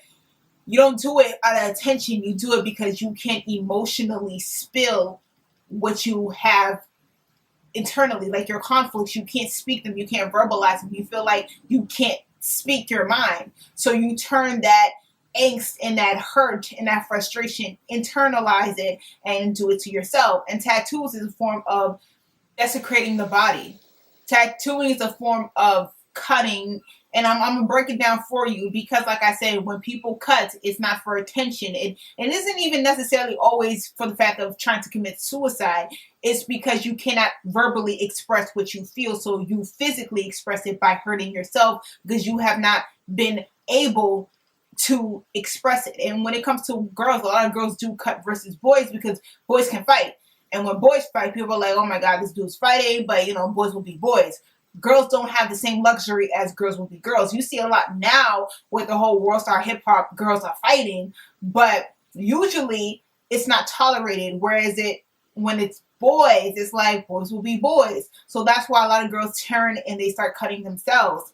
you don't do it out of attention. You do it because you can't emotionally spill what you have internally, like your conflicts. You can't speak them. You can't verbalize them. You feel like you can't speak your mind. So you turn that angst and that hurt and that frustration, internalize it, and do it to yourself. And tattoos is a form of desecrating the body. Tattooing is a form of cutting. And I'm going to break it down for you, because, like I said, when people cut, it's not for attention. It isn't even necessarily always for the fact of trying to commit suicide. It's because you cannot verbally express what you feel. So you physically express it by hurting yourself, because you have not been able to express it. And when it comes to girls, a lot of girls do cut versus boys, because boys can fight. And when boys fight, people are like, oh my God, this dude's fighting, but boys will be boys. Girls don't have the same luxury as girls will be girls. You see a lot now with the whole world star hip hop, girls are fighting, but usually it's not tolerated. Whereas when it's boys, it's like boys will be boys. So that's why a lot of girls turn and they start cutting themselves.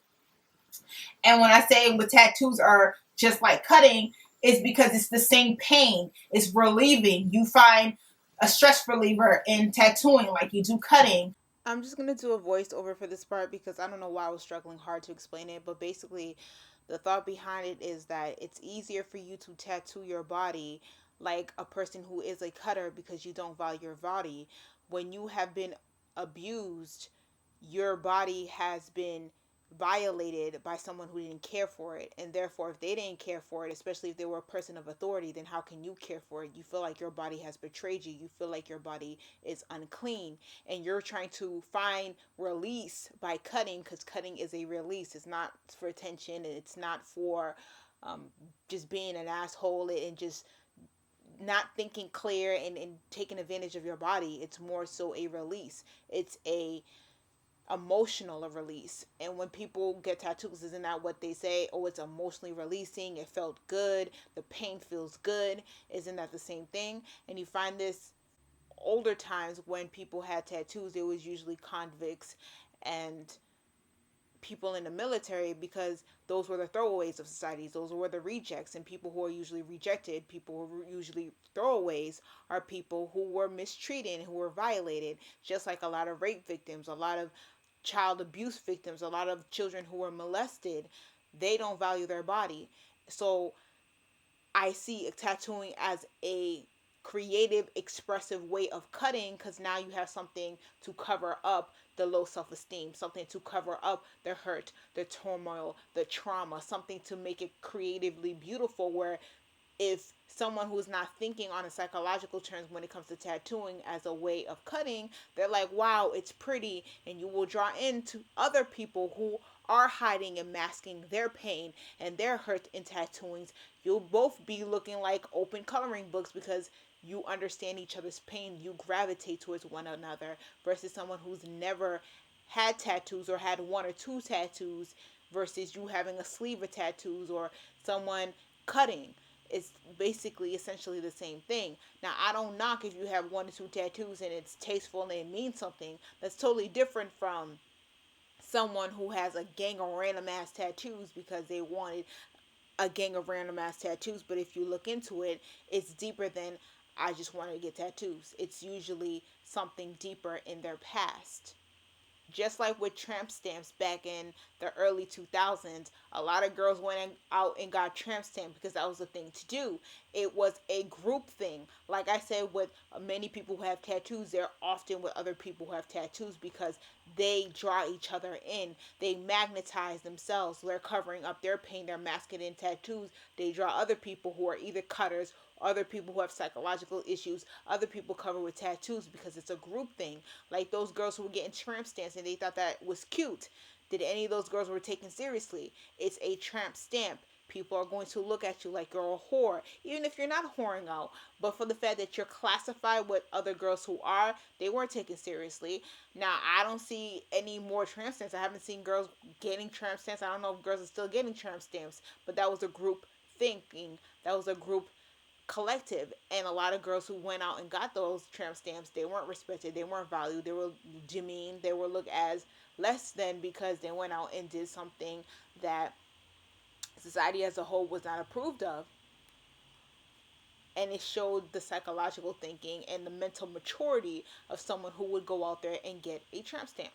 And when I say with tattoos are just like cutting, it's because it's the same pain. It's relieving. You find a stress reliever in tattooing like you do cutting. I'm just going to do a voiceover for this part because I don't know why I was struggling hard to explain it. But basically, the thought behind it is that it's easier for you to tattoo your body like a person who is a cutter, because you don't value your body. When you have been abused, your body has been violated by someone who didn't care for it, and therefore if they didn't care for it, especially if they were a person of authority, then how can you care for it? You feel like your body has betrayed you. You feel like your body is unclean, and you're trying to find release by cutting, because cutting is a release. It's not for attention, and it's not for just being an asshole and just not thinking clear and taking advantage of your body. It's more so a release. It's a emotional release. And when people get tattoos, isn't that what they say? Oh, it's emotionally releasing, it felt good, the pain feels good. Isn't that the same thing? And you find this older times, when people had tattoos, it was usually convicts and people in the military, because those were the throwaways of societies. Those were the rejects, and people who are usually rejected, people who are usually throwaways, are people who were mistreated and who were violated. Just like a lot of rape victims, a lot of child abuse victims, a lot of children who were molested, they don't value their body. So I see tattooing as a creative, expressive way of cutting, because now you have something to cover up the low self-esteem, something to cover up the hurt, the turmoil, the trauma, something to make it creatively beautiful, where if someone who's not thinking on a psychological terms when it comes to tattooing as a way of cutting, they're like, wow, it's pretty, and you will draw into other people who are hiding and masking their pain and their hurt in tattooings. You'll both be looking like open coloring books because you understand each other's pain. You gravitate towards one another versus someone who's never had tattoos or had one or two tattoos versus you having a sleeve of tattoos or someone cutting. It's basically essentially the same thing. Now, I don't knock if you have one or two tattoos and it's tasteful and it means something. That's totally different from someone who has a gang of random ass tattoos because they wanted a gang of random ass tattoos. But if you look into it, it's deeper than I just wanted to get tattoos. It's usually something deeper in their past. Just like with tramp stamps back in the early 2000s, a lot of girls went out and got tramp stamps because that was the thing to do. It was a group thing. Like I said, with many people who have tattoos, they're often with other people who have tattoos because they draw each other in. They magnetize themselves. They're covering up their pain. They're masking in tattoos. They draw other people who are either cutters, other people who have psychological issues, other people covered with tattoos because it's a group thing. Like those girls who were getting tramp stamps and they thought that was cute. Did any of those girls were taken seriously? It's a tramp stamp. People are going to look at you like you're a whore, even if you're not whoring out. But for the fact that you're classified with other girls who are, they weren't taken seriously. Now, I don't see any more tramp stamps. I haven't seen girls getting tramp stamps. I don't know if girls are still getting tramp stamps, but that was a group thinking. That was a group collective, and a lot of girls who went out and got those tramp stamps, they weren't respected, they weren't valued, they were demeaned, they were looked as less than because they went out and did something that society as a whole was not approved of. And it showed the psychological thinking and the mental maturity of someone who would go out there and get a tramp stamp.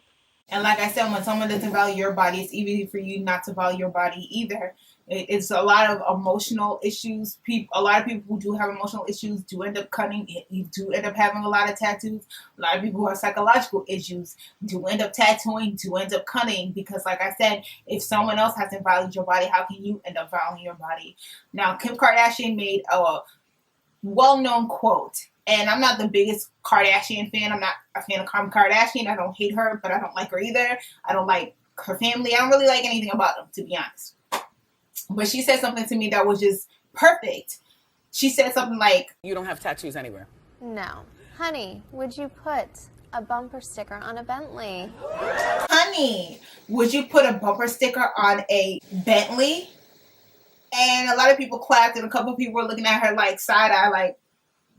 And like I said, when someone doesn't value your body, it's easy for you not to value your body either. It's a lot of emotional issues. A lot of people who do have emotional issues do end up cutting. You do end up having a lot of tattoos. A lot of people who have psychological issues do end up tattooing, do end up cutting. Because like I said, if someone else hasn't valued your body, how can you end up valuing your body? Now, Kim Kardashian made a well-known quote. And I'm not the biggest Kardashian fan. I'm not a fan of Kim Kardashian. I don't hate her, but I don't like her either. I don't like her family. I don't really like anything about them, to be honest. But she said something to me that was just perfect. She said something like, "You don't have tattoos anywhere." No. Honey, would you put a bumper sticker on a Bentley? Honey, would you put a bumper sticker on a Bentley? And a lot of people clapped, and a couple of people were looking at her like side-eye, like,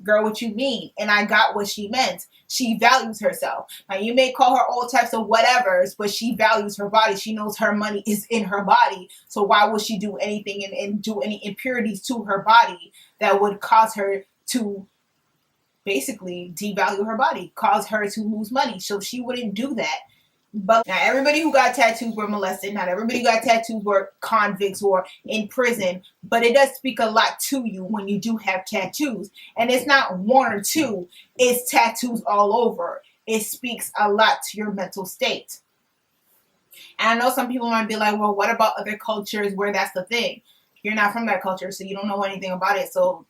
girl, what you mean? And I got what she meant. She values herself. Now, you may call her all types of whatevers, but she values her body. She knows her money is in her body. So why would she do anything and do any impurities to her body that would cause her to basically devalue her body, cause her to lose money? So she wouldn't do that. But not everybody who got tattoos were molested. Not everybody who got tattoos were convicts or in prison. But it does speak a lot to you when you do have tattoos. And it's not one or two. It's tattoos all over. It speaks a lot to your mental state. And I know some people might be like, well, what about other cultures where that's the thing? You're not from that culture, so you don't know anything about it. So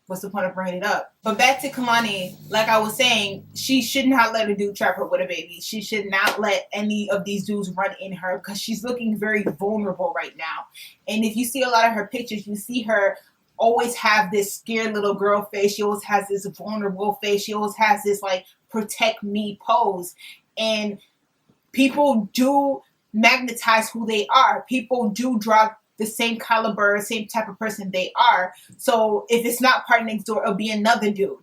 what's the point of bringing it up? But back to Kehlani, like I was saying, she should not let a dude trap her with a baby. She should not let any of these dudes run in her because she's looking very vulnerable right now. And if you see a lot of her pictures, you see her always have this scared little girl face. She always has this vulnerable face. She always has this like protect me pose. And people do magnetize who they are. People do draw the same caliber, same type of person they are. So if it's not Party Next Door, it'll be another dude.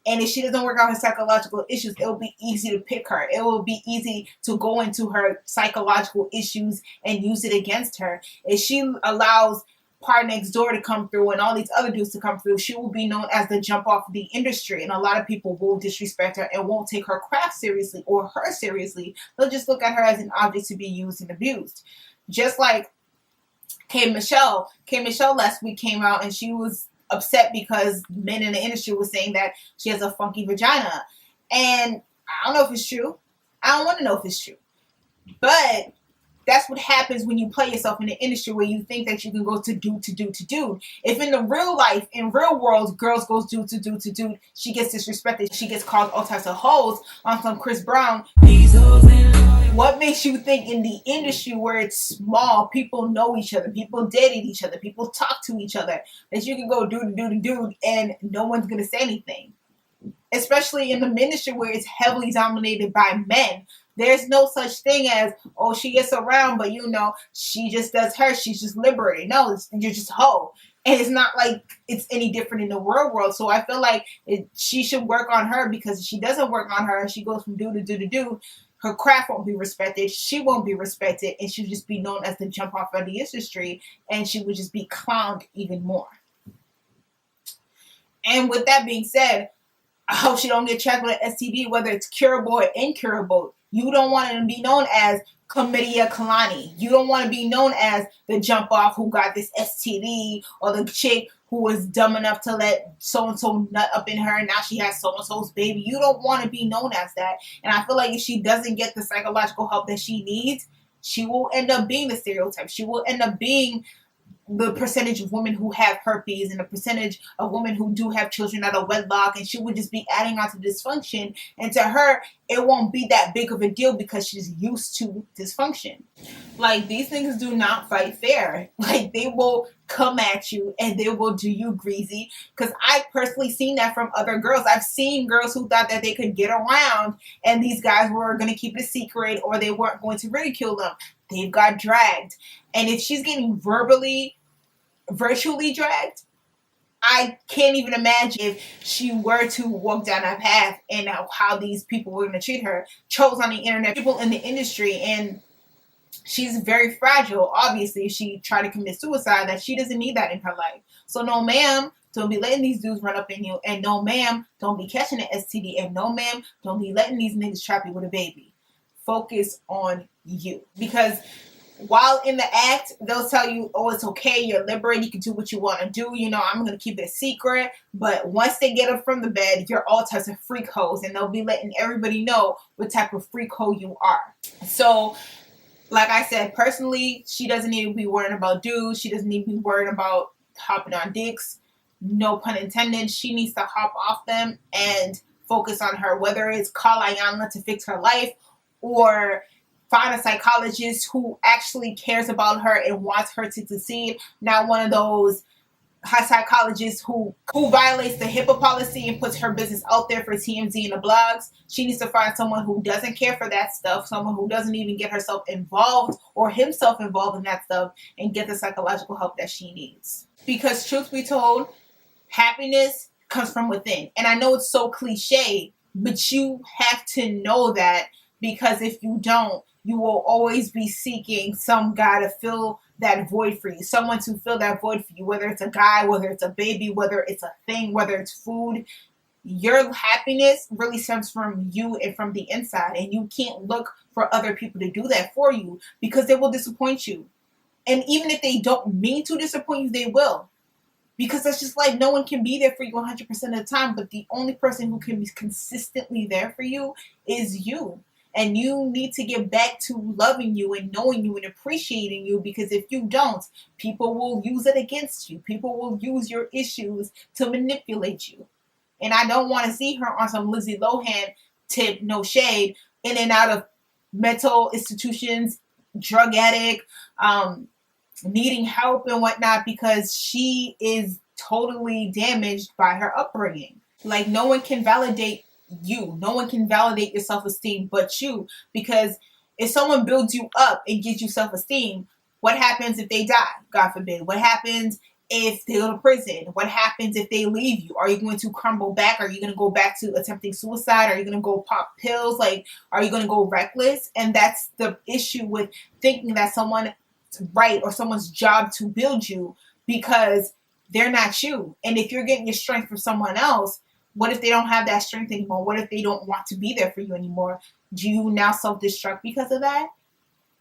And if she doesn't work out her psychological issues, it'll be easy to pick her. It will be easy to go into her psychological issues and use it against her. If she allows Party Next Door to come through and all these other dudes to come through, she will be known as the jump off the industry. And a lot of people will disrespect her and won't take her craft seriously or her seriously. They'll just look at her as an object to be used and abused. Just like K. Michelle last week came out and she was upset because men in the industry were saying that she has a funky vagina. And I don't know if it's true. I don't want to know if it's true. But that's what happens when you play yourself in the industry where you think that you can go to dude to dude to dude. If in the real life, in real world, girls goes dude to dude to dude, she gets disrespected. She gets called all types of hoes on some Chris Brown. What makes you think in the industry where it's small, people know each other, people dated each other, people talk to each other, that you can go dude to dude to dude and no one's going to say anything? Especially in the ministry where it's heavily dominated by men. There's no such thing as, oh, she gets around, but you know, she just does her. She's just liberated. No, you're just hoe. And it's not like it's any different in the real world. So I feel like she should work on her, because if she doesn't work on her and she goes from dude to dude to dude, her craft won't be respected. She won't be respected. And she'll just be known as the jump off of the industry. And she would just be clowned even more. And with that being said, I hope she don't get checked with an STD, whether it's curable or incurable. You don't want to be known as Chlamydia Kehlani. You don't want to be known as the jump off who got this STD, or the chick who was dumb enough to let so-and-so nut up in her and now she has so-and-so's baby. You don't want to be known as that. And I feel like if she doesn't get the psychological help that she needs, she will end up being the stereotype. She will end up being the percentage of women who have herpes and the percentage of women who do have children out of wedlock, and she would just be adding on to dysfunction. And to her, it won't be that big of a deal because she's used to dysfunction. Like, these things do not fight fair. Like, they will come at you and they will do you greasy. Because I personally seen that from other girls. I've seen girls who thought that they could get around and these guys were going to keep it a secret, or they weren't going to ridicule them. They've got dragged. And if she's getting virtually dragged, I can't even imagine if she were to walk down that path and how these people were going to treat her. Chose on the internet, people in the industry, and she's very fragile. Obviously, if she tried to commit suicide, that she doesn't need that in her life. So no, ma'am, don't be letting these dudes run up in you, and no, ma'am, don't be catching an STD, and no, ma'am, don't be letting these niggas trap you with a baby. Focus on you, because while in the act, they'll tell you, oh, it's okay, you're liberated, you can do what you want to do, you know, I'm going to keep it a secret. But once they get up from the bed, you're all types of freak hoes, and they'll be letting everybody know what type of freak hoe you are. So, like I said, personally, she doesn't need to be worrying about dudes. She doesn't need to be worrying about hopping on dicks. No pun intended. She needs to hop off them and focus on her, whether it's call Ayanna to fix her life, or find a psychologist who actually cares about her and wants her to succeed. Not one of those high psychologists who violates the HIPAA policy and puts her business out there for TMZ and the blogs. She needs to find someone who doesn't care for that stuff, someone who doesn't even get herself involved or himself involved in that stuff, and get the psychological help that she needs. Because truth be told, happiness comes from within. And I know it's so cliche, but you have to know that, because if you don't, you will always be seeking some guy to fill that void for you. Someone to fill that void for you, whether it's a guy, whether it's a baby, whether it's a thing, whether it's food. Your happiness really stems from you and from the inside. And you can't look for other people to do that for you, because they will disappoint you. And even if they don't mean to disappoint you, they will. Because that's just like, no one can be there for you 100% of the time. But the only person who can be consistently there for you is you. And you need to get back to loving you and knowing you and appreciating you, because if you don't, people will use it against you. People will use your issues to manipulate you. And I don't want to see her on some Lindsay Lohan tip, no shade, in and out of mental institutions, drug addict, needing help and whatnot, because she is totally damaged by her upbringing. Like, no one can validate you. No one can validate your self-esteem but you. Because if someone builds you up and gives you self-esteem, what happens if they die? God forbid. What happens if they go to prison? What happens if they leave you? Are you going to crumble back? Are you going to go back to attempting suicide? Are you going to go pop pills? Like, are you going to go reckless? And that's the issue with thinking that someone's right or someone's job to build you, because they're not you. And if you're getting your strength from someone else, what if they don't have that strength anymore? What if they don't want to be there for you anymore? Do you now self-destruct because of that?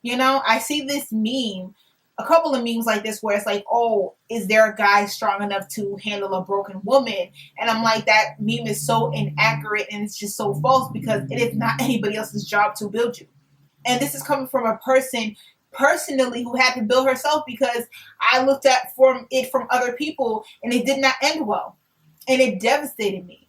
You know, I see this meme a couple of memes like this where it's like, oh, is there a guy strong enough to handle a broken woman? And I'm like, that meme is so inaccurate and it's just so false because it is not anybody else's job to build you. And this is coming from a person personally who had to build herself, because I looked at from other people and it did not end well. And it devastated me.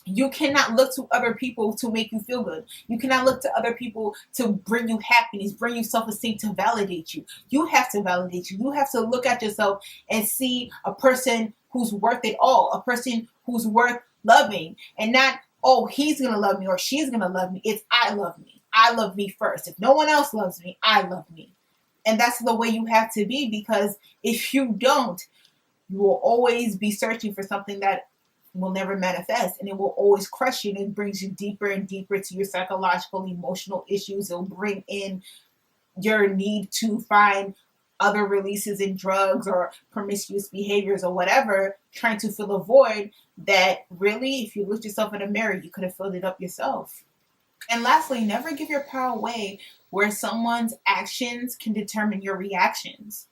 You cannot look to other people to make you feel good. You cannot look to other people to bring you happiness, bring you self-esteem, to validate you. You have to validate you. You have to look at yourself and see a person who's worth it all, a person who's worth loving, and not, oh, he's going to love me or she's going to love me. It's I love me. I love me first. If no one else loves me, I love me. And that's the way you have to be, because if you don't, you will always be searching for something that will never manifest, and it will always crush you, and it brings you deeper and deeper to your psychological, emotional issues. It'll bring in your need to find other releases in drugs or promiscuous behaviors or whatever, trying to fill a void that really, if you looked yourself in the mirror, you could have filled it up yourself. And lastly, never give your power away where someone's actions can determine your reactions.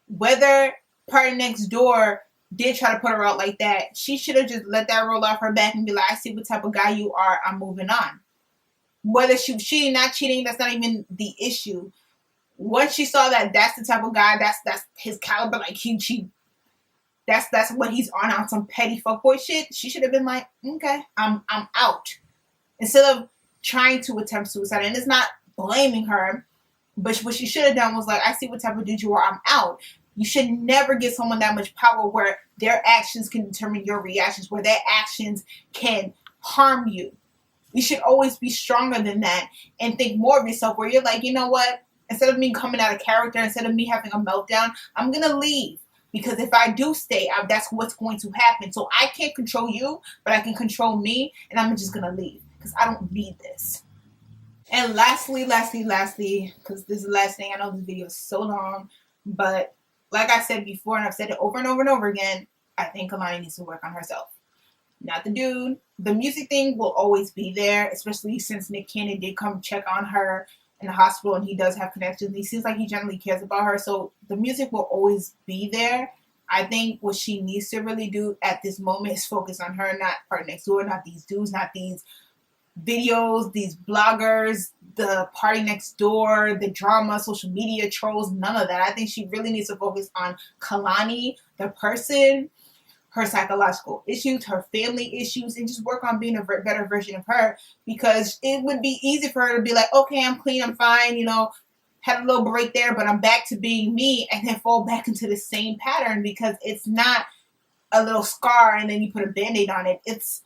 Whether Party Next Door did try to put her out like that, she should have just let that roll off her back and be like, I see what type of guy you are, I'm moving on. Whether she was cheating, not cheating, that's not even the issue. Once she saw that that's the type of guy, that's his caliber, like that's what he's on some petty fuckboy shit, she should have been like, okay, I'm out. Instead of trying to attempt suicide. And it's not blaming her, but what she should have done was like, I see what type of dude you are, I'm out. You should never give someone that much power where their actions can determine your reactions, where their actions can harm you. You should always be stronger than that and think more of yourself, where you're like, you know what? Instead of me coming out of character, instead of me having a meltdown, I'm going to leave. Because if I do stay, that's what's going to happen. So I can't control you, but I can control me, and I'm just going to leave because I don't need this. And lastly, because this is the last thing, I know this video is so long, but like I said before, and I've said it over and over and over again, I think Kehlani needs to work on herself. Not the dude. The music thing will always be there, especially since Nick Cannon did come check on her in the hospital, and he does have connections. He seems like he generally cares about her, so the music will always be there. I think what she needs to really do at this moment is focus on her, not Party Next Door, not these dudes, not these videos, these bloggers, the Party Next Door, the drama, social media trolls, none of that. I think she really needs to focus on Kehlani, the person, her psychological issues, her family issues, and just work on being a better version of her, because it would be easy for her to be like, okay, I'm clean, I'm fine, had a little break there, but I'm back to being me, and then fall back into the same pattern, because it's not a little scar and then you put a Band-Aid on it. It's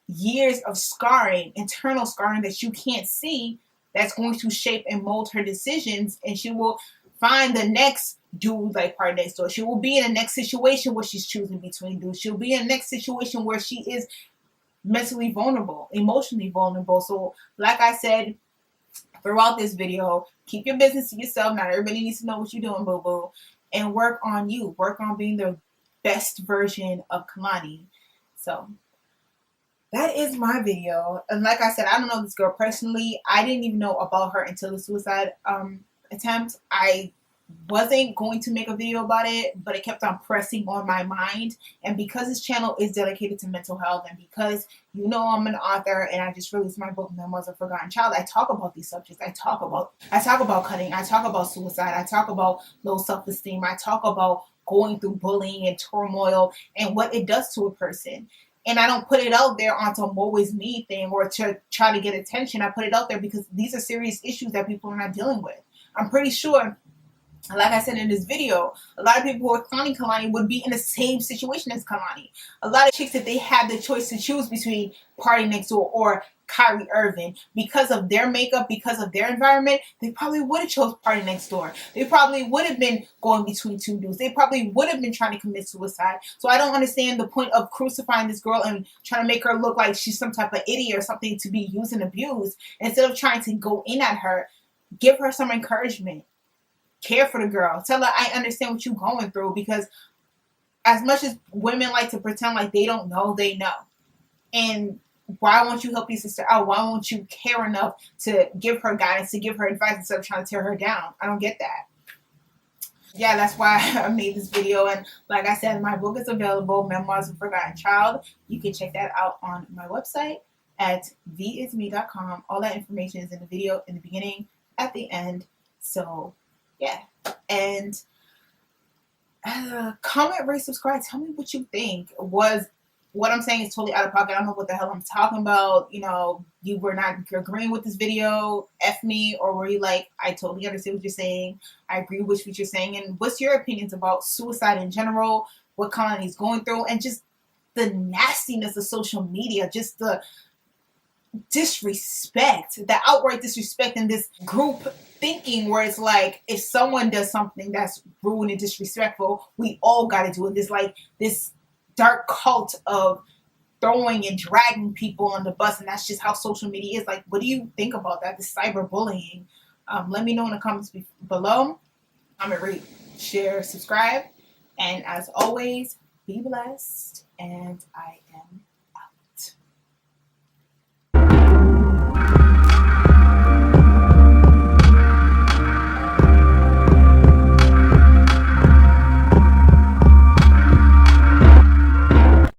years of scarring, internal scarring that you can't see, that's going to shape and mold her decisions, and she will find the next dude like Party Next Door. She will be in the next situation where she's choosing between dudes. She'll be in the next situation where she is mentally vulnerable, emotionally vulnerable. So like I said throughout this video, keep your business to yourself. Not everybody needs to know what you're doing, boo-boo. And work on you. Work on being the best version of Kehlani. So that is my video. And like I said, I don't know this girl personally. I didn't even know about her until the suicide attempt. I wasn't going to make a video about it, but it kept on pressing on my mind. And because this channel is dedicated to mental health, and because I'm an author and I just released my book, Memoirs of a Forgotten Child, I talk about these subjects. I talk about cutting. I talk about suicide. I talk about low self-esteem. I talk about going through bullying and turmoil and what it does to a person. And I don't put it out there onto a woe is me thing or to try to get attention. I put it out there because these are serious issues that people are not dealing with. I'm pretty sure, like I said in this video, a lot of people who are clowning Kehlani would be in the same situation as Kehlani. A lot of chicks, if they had the choice to choose between Party Next Door or Kyrie Irving, because of their makeup, because of their environment, they probably would have chose Party Next Door. They probably would have been going between two dudes. They probably would have been trying to commit suicide. So I don't understand the point of crucifying this girl and trying to make her look like she's some type of idiot or something to be used and abused. Instead of trying to go in at her, give her some encouragement. Care for the girl. Tell her, I understand what you're going through, because as much as women like to pretend like they don't know, they know. And why won't you help your sister out? Why won't you care enough to give her guidance, to give her advice instead of trying to tear her down? I don't get that. yeah, that's why I made this video. And like I said, my book is available, Memoirs of a Forgotten Child. You can check that out on my website at viecine.com. All that information is in the video in the beginning, at the end. So yeah, and comment, rate, subscribe. Tell me what you think. Was what I'm saying is totally out of pocket? I don't know what the hell I'm talking about. You know, you were not agreeing with this video, F me, or were you like, I totally understand what you're saying, I agree with what you're saying, and what's your opinions about suicide in general, what Kehlani's going through, and just the nastiness of social media, just the disrespect, the outright disrespect in this group thinking where it's like if someone does something that's rude and disrespectful, we all got to do it. This like this dark cult of throwing and dragging people on the bus, and that's just how social media is. Like, what do you think about that? This cyberbullying. Let me know in the comments below. Comment, rate, share, subscribe, and as always, be blessed. And I am